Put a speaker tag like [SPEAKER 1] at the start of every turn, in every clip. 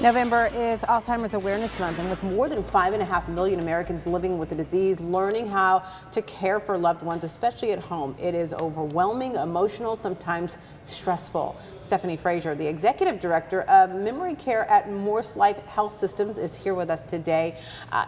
[SPEAKER 1] November is Alzheimer's Awareness Month, and with more than 5.5 million Americans living with the disease, learning how to care for loved ones, especially at home, it is overwhelming, emotional, sometimes stressful. Stephanie Frazier, the executive director of memory care at MorseLife Health Systems, is here with us today.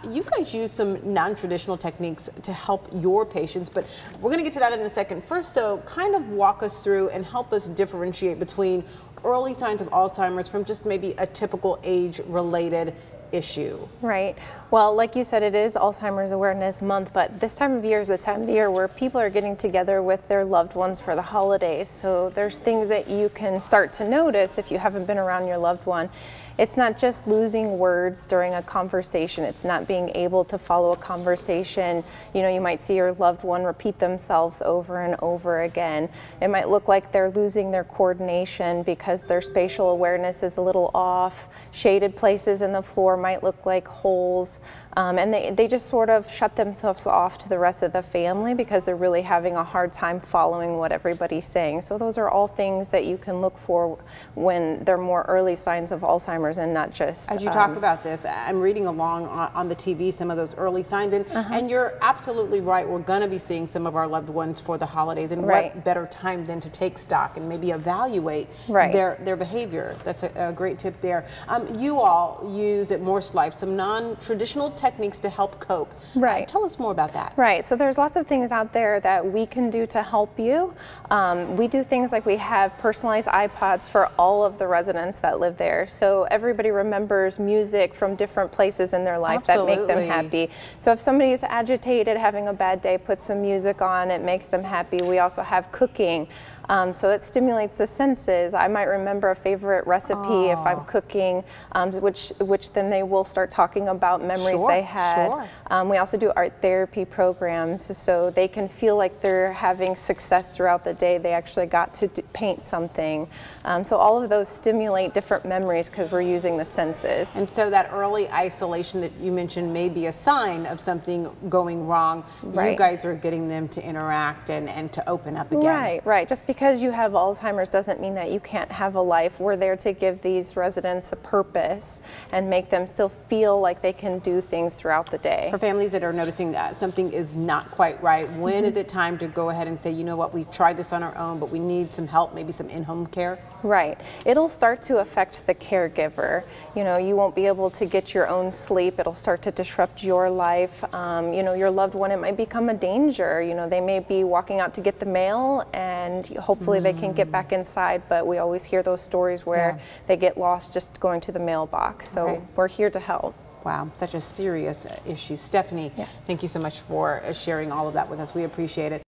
[SPEAKER 1] You guys use some non-traditional techniques to help your patients, but we're going to get to that in a second. First, though, kind of walk us through and help us differentiate between early signs of Alzheimer's from just maybe a typical age-related issue.
[SPEAKER 2] Right. Well, like you said, it is Alzheimer's Awareness Month, but this time of year is the time of the year where people are getting together with their loved ones for the holidays. So there's things that you can start to notice if you haven't been around your loved one. It's not just losing words during a conversation. It's not being able to follow a conversation. You know, you might see your loved one repeat themselves over and over again. It might look like they're losing their coordination because their spatial awareness is a little off. Shaded places in the floor might look like holes. And they just sort of shut themselves off to the rest of the family because they're really having a hard time following what everybody's saying. So those are all things that you can look for when they're more early signs of Alzheimer's, and not just...
[SPEAKER 1] As you talk about this, I'm reading along on the TV some of those early signs, and you're absolutely right. We're going to be seeing some of our loved ones for the holidays, and what better time than to take stock and maybe evaluate their behavior. That's a great tip there. You all use at MorseLife some non-traditional techniques to help cope. Tell us more about that.
[SPEAKER 2] Right. So there's lots of things out there that we can do to help you. We do things like we have personalized iPods for all of the residents that live there. So everybody remembers music from different places in their life that make them happy. So if somebody is agitated, having a bad day, put some music on, it makes them happy. We also have cooking. So it stimulates the senses. I might remember a favorite recipe if I'm cooking, which then they will start talking about memories they had. We also do art therapy programs, so they can feel like they're having success throughout the day. They actually got to paint something. So all of those stimulate different memories because we're using the senses.
[SPEAKER 1] And so that early isolation that you mentioned may be a sign of something going wrong. You guys are getting them to interact and to open up again.
[SPEAKER 2] Right. Just because you have Alzheimer's doesn't mean that you can't have a life. We're there to give these residents a purpose and make them still feel like they can do things throughout the day.
[SPEAKER 1] For families that are noticing that something is not quite right, when is it time to go ahead and say, you know what, we've tried this on our own, but we need some help, maybe some in-home care?
[SPEAKER 2] Right. It'll start to affect the caregiver. You know, you won't be able to get your own sleep. It'll start to disrupt your life. You know, your loved one, it might become a danger. You know, they may be walking out to get the mail, and hopefully they can get back inside, but we always hear those stories where they get lost just going to the mailbox. So we're here to help.
[SPEAKER 1] Wow, such a serious issue. Stephanie, thank you so much for sharing all of that with us. We appreciate it.